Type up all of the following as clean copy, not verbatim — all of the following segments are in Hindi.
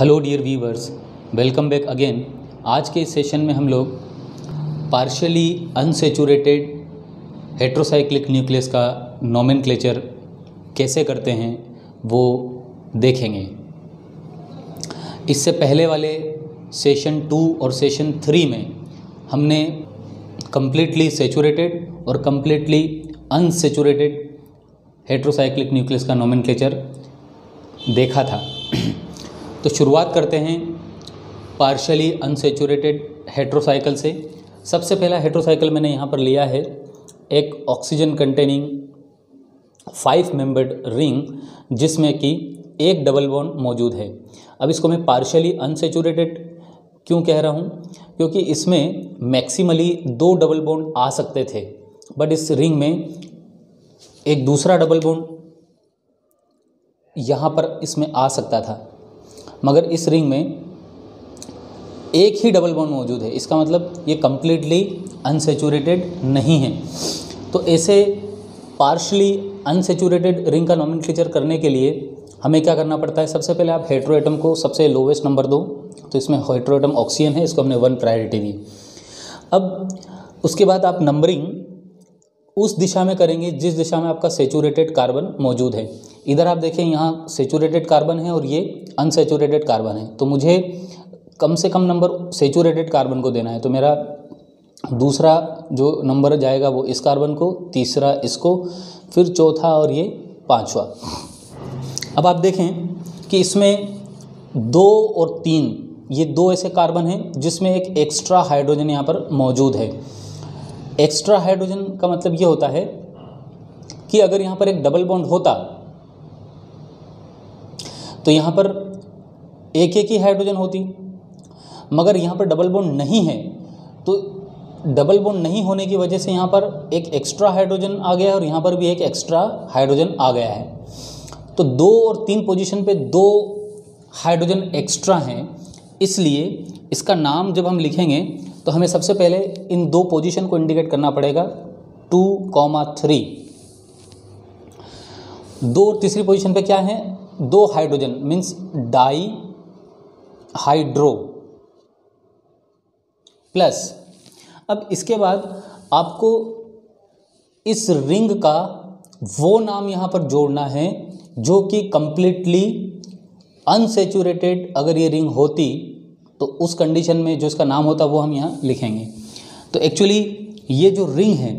Hello dear viewers, welcome back again. आज के इस सेशन में हम लोग पार्शियली अनसैचुरेटेड हेट्रोसाइक्लिक न्यूक्लियस का नोमेनक्लेचर कैसे करते हैं वो देखेंगे। इससे पहले वाले सेशन 2 और सेशन 3 में हमने कम्प्लीटली सैचुरेटेड और कम्प्लीटली अनसैचुरेटेड हेट्रोसाइक्लिक न्यूक्लियस का नोमेनक्लेचर देखा था। तो शुरुआत करते हैं पार्शियली अनसैचुरेटेड हेट्रोसाइकिल से। सबसे पहला हेट्रोसाइकिल मैंने यहाँ पर लिया है एक ऑक्सीजन कंटेनिंग 5 मेंबर्ड रिंग जिसमें कि एक डबल बॉन्ड मौजूद है। अब इसको मैं पार्शियली अनसैचुरेटेड क्यों कह रहा हूँ, क्योंकि इसमें मैक्सिमली 2 डबल बॉन्ड आ सकते थे, बट इस रिंग में एक दूसरा डबल बॉन्ड यहाँ पर इसमें आ सकता था, मगर इस रिंग में एक ही डबल बॉन्ड मौजूद है। इसका मतलब ये कम्प्लीटली अनसैचुरेटेड नहीं है। तो ऐसे पार्शियली अनसैचुरेटेड रिंग का नोमेनक्लेचर करने के लिए हमें क्या करना पड़ता है? सबसे पहले आप हेट्रोएटम को सबसे लोवेस्ट नंबर दो। तो इसमें हेट्रोएटम ऑक्सीजन है, इसको हमने 1 प्रायोरिटी दी। अब उसके बाद आप नंबरिंग उस दिशा में करेंगे जिस दिशा में आपका सैचुरेटेड कार्बन मौजूद है। इधर आप देखें, यहाँ सैचुरेटेड कार्बन है और ये अनसैचुरेटेड कार्बन है, तो मुझे कम से कम नंबर सैचुरेटेड कार्बन को देना है। तो मेरा दूसरा जो नंबर जाएगा वो इस कार्बन को, तीसरा इसको, फिर चौथा और ये 5वां। अब आप देखें कि इसमें 2 और 3 ये 2 ऐसे कार्बन हैं जिसमें एक एक्स्ट्रा हाइड्रोजन यहाँ पर मौजूद है। एक्स्ट्रा हाइड्रोजन का मतलब ये होता है कि अगर यहाँ पर एक डबल बॉन्ड होता तो यहाँ पर एक ही हाइड्रोजन होती, मगर यहाँ पर डबल बॉन्ड नहीं है। तो डबल बॉन्ड नहीं होने की वजह से यहाँ पर एक एक्स्ट्रा हाइड्रोजन आ गया है और यहाँ पर भी एक एक्स्ट्रा हाइड्रोजन आ गया है। तो 2 और 3 पोजीशन पे 2 हाइड्रोजन एक्स्ट्रा हैं, इसलिए इसका नाम जब हम लिखेंगे तो हमें सबसे पहले इन 2 पोजीशन को इंडिकेट करना पड़ेगा 2,3। 2 और तीसरी पोजीशन पे क्या है? 2 hydrogen means di hydro plus. अब इसके बाद आपको इस रिंग का वो नाम यहाँ पर जोड़ना है जो कि कंप्लीटली अनसैचुरेटेड अगर ये रिंग होती तो उस कंडीशन में जो इसका नाम होता वो हम यहाँ लिखेंगे। तो एक्चुअली ये जो रिंग है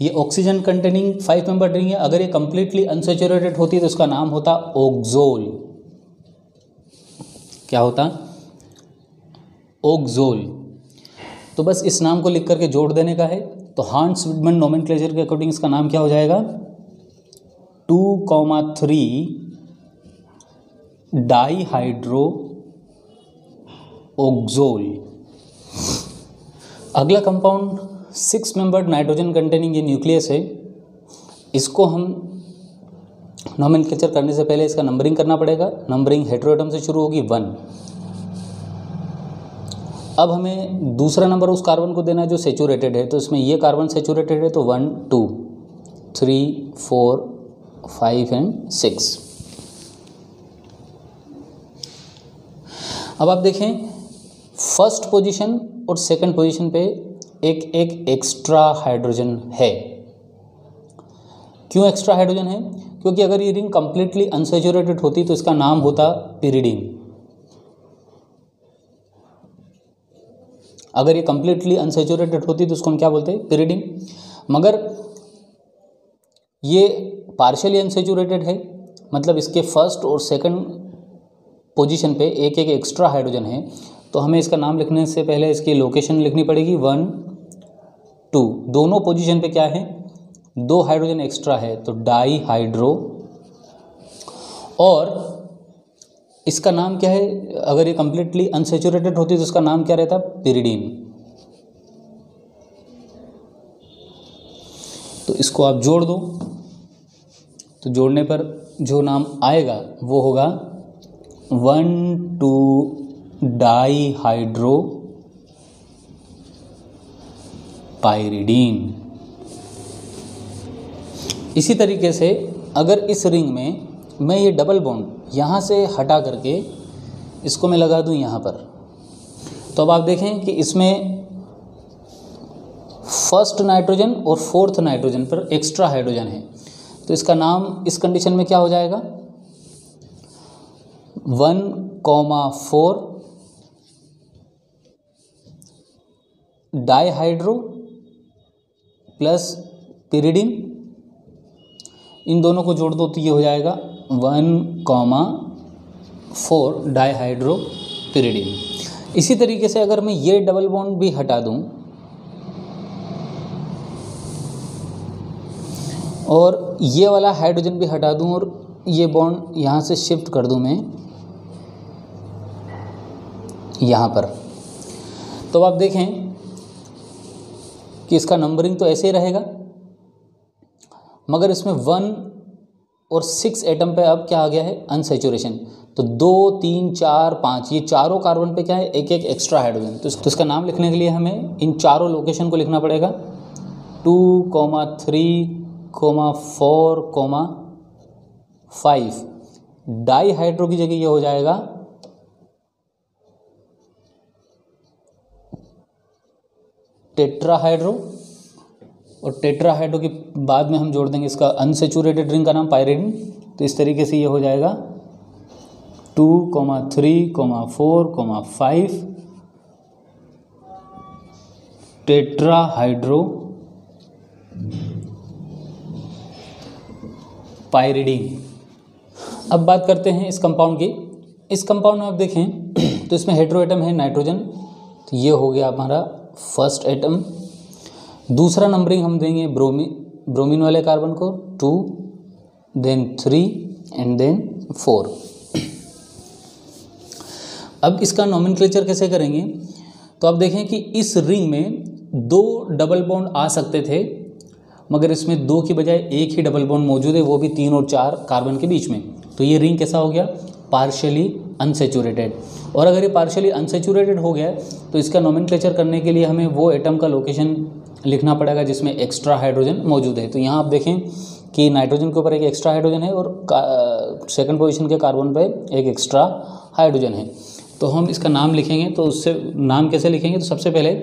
ये ऑक्सीजन कंटेनिंग 5 मेंबर रिंग है। अगर ये कंप्लीटली अनसैचुरेटेड होती तो इसका नाम होता ओक्सोल। क्या होता? ओक्सोल। तो बस इस नाम को लिख करके जोड़ देने का है। तो हांस विडमन नोमेनक्लेचर के अकॉर्डिंग इसका नाम क्या हो जाएगा? 2,3 डाईहाइड्रो ओक्सोल। अगला कंपाउंड 6 मेंबर्ड नाइट्रोजन कंटेनिंग ये न्यूक्लियस है। इसको हम नोमेनक्लेचर करने से पहले इसका नंबरिंग करना पड़ेगा। नंबरिंग हेट्रोएटम से शुरू होगी 1। अब हमें दूसरा नंबर उस कार्बन को देना है जो सैचुरेटेड है। तो इसमें ये कार्बन सैचुरेटेड है, तो 1, 2, 3, 4, 5 एंड 6। अब आप देखें फर्स्ट पोजीशन और सेकंड पोजीशन पे एक एक्स्ट्रा हाइड्रोजन है। क्यों एक्स्ट्रा हाइड्रोजन है? क्योंकि अगर ये रिंग कंप्लीटली अनसैचुरेटेड होती तो इसका नाम होता पिरिडीन। अगर ये कंप्लीटली अनसैचुरेटेड होती तो उसको हम क्या बोलते हैं? पिरिडीन। मगर ये पार्शियली अनसैचुरेटेड है, मतलब इसके फर्स्ट और सेकंड पोजीशन पे एक एक्स्ट्रा हाइड्रोजन है। तो हमें इसका नाम लिखने से पहले इसकी लोकेशन लिखनी पड़ेगी 1, 2। दोनों पोजीशन पे क्या है? 2 हाइड्रोजन एक्स्ट्रा है, तो डाई हाइड्रो। और इसका नाम क्या है? अगर ये कंप्लीटली अनसैचुरेटेड होती तो इसका नाम क्या रहता? पिरिडीन। तो इसको आप जोड़ दो। तो जोड़ने पर जो नाम आएगा वो होगा 1,2 डाईहाइड्रो पाइरिडीन। इसी तरीके से अगर इस रिंग में मैं ये डबल बॉन्ड यहाँ से हटा करके इसको मैं लगा दूं यहाँ पर, तो अब आप देखें कि इसमें फर्स्ट नाइट्रोजन और फोर्थ नाइट्रोजन पर एक्स्ट्रा हाइड्रोजन है, तो इसका नाम इस कंडीशन में क्या हो जाएगा, 1,4 डाईहाइड्रो प्लस पिरिडिन, इन दोनों को जोड़ दो तो ये हो जाएगा 1,4 डाईहाइड्रो पिरिडिन। इसी तरीके से अगर मैं ये डबल बॉन्ड भी हटा दूं और ये वाला हाइड्रोजन भी हटा दूं और ये बॉन्ड यहाँ से शिफ्ट कर दूं मैं यहाँ पर, तो आप देखें कि इसका नंबरिंग तो ऐसे ही रहेगा, मगर इसमें 1 और 6 एटम पे अब क्या आ गया है, अनसैचुरेशन। तो 2, 3, 4, 5 ये चारों कार्बन पे क्या है, एक एक एक्स्ट्रा हाइड्रोजन। तो इसका नाम लिखने के लिए हमें इन चारों लोकेशन को लिखना पड़ेगा, 2, 3, 4, 5। डाईहाइड्रो की जगह ये हो जाएगा टेट्राहाइड्रो, और टेट्राहाइड्रो के बाद में हम जोड़ देंगे इसका अनसैचुरेटेड रिंग का नाम पायरिडिन। तो इस तरीके से ये हो जाएगा 2, 3, 4, 5 टेट्राहाइड्रो पायरिडिन। अब बात करते हैं इस कंपाउंड की। इस कंपाउंड में आप देखें तो इसमें हेटेरो एटम है नाइट्रोजन, तो ये हो गया हमारा फर्स्ट एटम। दूसरा नंबरिंग हम देंगे ब्रोमीन वाले कार्बन को 2, देन 3 एंड देन 4। अब इसका नोमेनक्लेचर कैसे करेंगे, तो आप देखें कि इस रिंग में 2 डबल बॉन्ड आ सकते थे, मगर इसमें 2 की बजाय एक ही डबल बॉन्ड मौजूद है, वो भी 3 और 4 कार्बन के बीच में। तो ये रिंग कैसा हो गया, पार्शियली अनसैचुरेटेड। और अगर ये पार्शियली अनसैचुरेटेड हो गया तो इसका नोमेनक्लेचर करने के लिए हमें वो एटम का लोकेशन लिखना पड़ेगा जिसमें एक्स्ट्रा हाइड्रोजन मौजूद है। तो यहाँ आप देखें कि नाइट्रोजन के ऊपर एक एक्स्ट्रा हाइड्रोजन है और सेकंड पोजीशन के कार्बन पे एक एक्स्ट्रा हाइड्रोजन है। तो हम इसका नाम लिखेंगे, तो उससे नाम कैसे लिखेंगे, तो सबसे पहले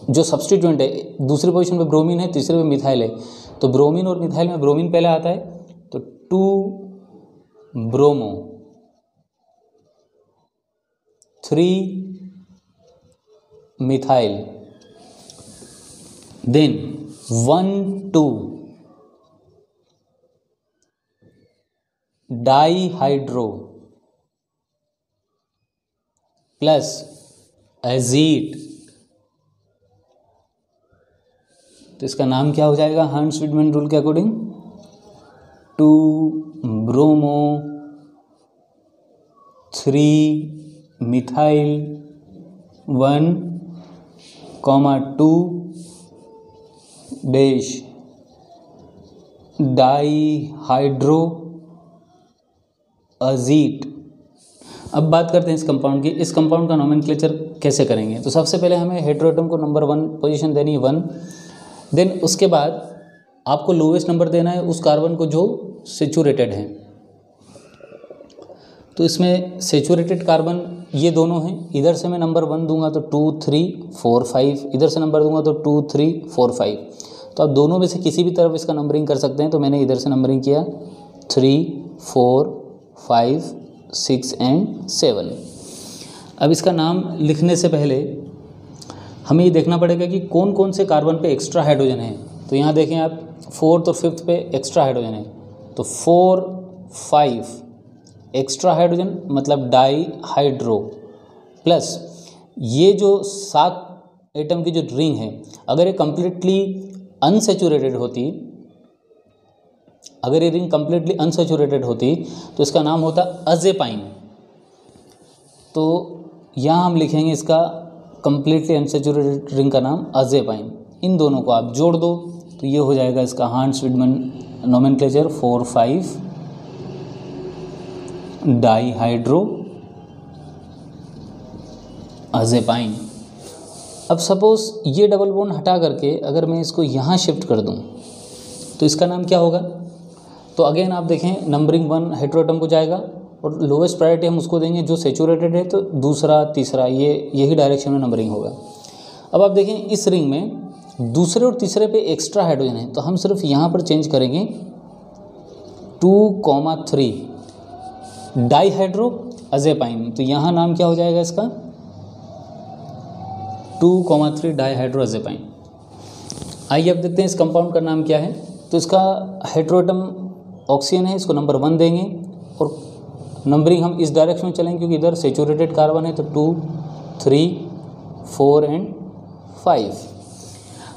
जो सब्स्टिट्यूएंट है, दूसरी पोजीशन पे ब्रोमीन है, तीसरे पे मिथाइल है, तो ब्रोमीन और मिथाइल में ब्रोमीन पहले आता है, तो 2 bromo, 3 methyl, then 1, 2 dihydro plus azete. तो इसका नाम क्या हो जाएगा, हांस विडमैन रूल के according 2 bromo, 3 methyl, 1, 2 dash dihydro azete. अब बात करते हैं इस कंपाउंड की। इस कंपाउंड का नोमेनक्लेचर कैसे करेंगे, तो सबसे पहले हमें हेटेरोएटम को नंबर 1 पोजीशन देनी है 1, देन उसके बाद आपको लोवेस्ट नंबर देना है उस कार्बन को जो सेचुरेटेड है। तो इसमें सेचुरेटेड कार्बन ये दोनों हैं, इधर से मैं नंबर 1 दूंगा तो 2, 3, 4, 5, इधर से नंबर दूंगा तो 2, 3, 4, 5। तो आप दोनों में से किसी भी तरफ इसका नंबरिंग कर सकते हैं। तो मैंने इधर से नंबरिंग किया 3, 4, 5, 6 एंड 7। अब इसका नाम लिखने से पहले हमें ये देखना पड़ेगा कि कौन कौन से कार्बन पे एक्स्ट्रा हाइड्रोजन है। तो यहाँ देखें आप 4th और 5th पे एक्स्ट्रा हाइड्रोजन है, तो 4, 5 एक्स्ट्रा हाइड्रोजन मतलब डाईहाइड्रो, प्लस ये जो 7 एटम की जो रिंग है, अगर ये कम्प्लीटली अनसैचुरेटेड होती, अगर ये रिंग कम्प्लीटली अनसैचुरेटेड होती तो इसका नाम होता अज़ेपाइन। तो यहाँ हम लिखेंगे इसका कम्प्लीटली अनसैचुरेटेड रिंग का नाम अज़ेपाइन। इन दोनों को आप जोड़ दो तो ये हो जाएगा इसका हांस विडमैन नोमेनक्लेचर 4, 5 डाईहाइड्रो अज़ेपाइन। अब सपोज ये डबल बॉन्ड हटा करके अगर मैं इसको यहाँ शिफ्ट कर दूँ तो इसका नाम क्या होगा, तो अगेन आप देखें नंबरिंग 1 हेटेरोएटम को जाएगा, और लोवेस्ट प्रायोरिटी हम उसको देंगे जो सेचूरेटेड है, तो दूसरा तीसरा यही डायरेक्शन में नंबरिंग होगा। अब आप देखें इस रिंग में दूसरे और तीसरे पे एक्स्ट्रा हाइड्रोजन है, तो हम सिर्फ यहाँ पर चेंज करेंगे 2,3 डाईहाइड्रो अज़ेपाइन। तो यहाँ नाम क्या हो जाएगा इसका, 2,3 डाईहाइड्रो अज़ेपाइन। आइए अब देखते हैं इस कंपाउंड का नाम क्या है। तो इसका हेटेरोएटम ऑक्सीजन है, इसको नंबर 1 देंगे और नंबरिंग हम इस डायरेक्शन में चलेंगे क्योंकि इधर सेचूरेटेड कार्बन है, तो 2, 3, 4 एंड 5।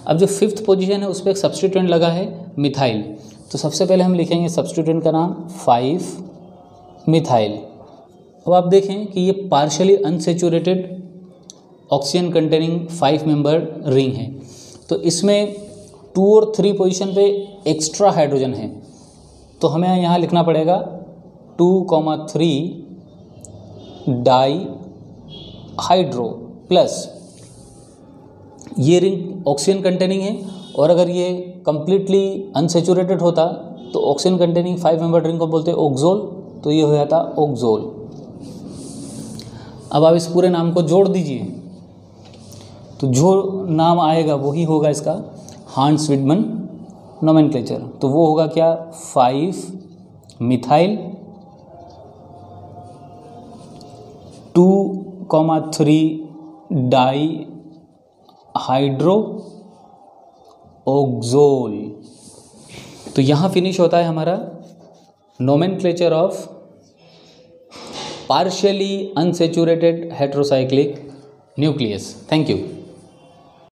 अब जो 5th पोजीशन है उस पर एक सब्स्टिट्यूएंट लगा है मिथाइल, तो सबसे पहले हम लिखेंगे सब्स्टिट्यूएंट का नाम 5 मिथाइल। अब आप देखें कि ये partially unsaturated oxygen containing 5 member ring है, तो इसमें 2 और 3 पोजीशन पे एक्स्ट्रा हाइड्रोजन है, तो हमें यहाँ लिखना पड़ेगा 2,3 डाई हाइड्रो प्लस ये रिंग ऑक्सीजन कंटेनिंग है, और अगर ये कम्प्लीटली अनसेचूरेटेड होता तो ऑक्सीजन कंटेनिंग 5 मेंबर रिंग को बोलते हैं ऑक्सोल, तो ये हो जाता ऑक्सोल। अब आप इस पूरे नाम को जोड़ दीजिए, तो जो नाम आएगा वही होगा इसका हांस विडमन नोमेनक्लेचर। तो वो होगा क्या, 5 मिथाइल 2,3 डाई हाइड्रो ऑक्सोल। तो यहाँ फिनिश होता है हमारा nomenclature of partially unsaturated heterocyclic nucleus. Thank you.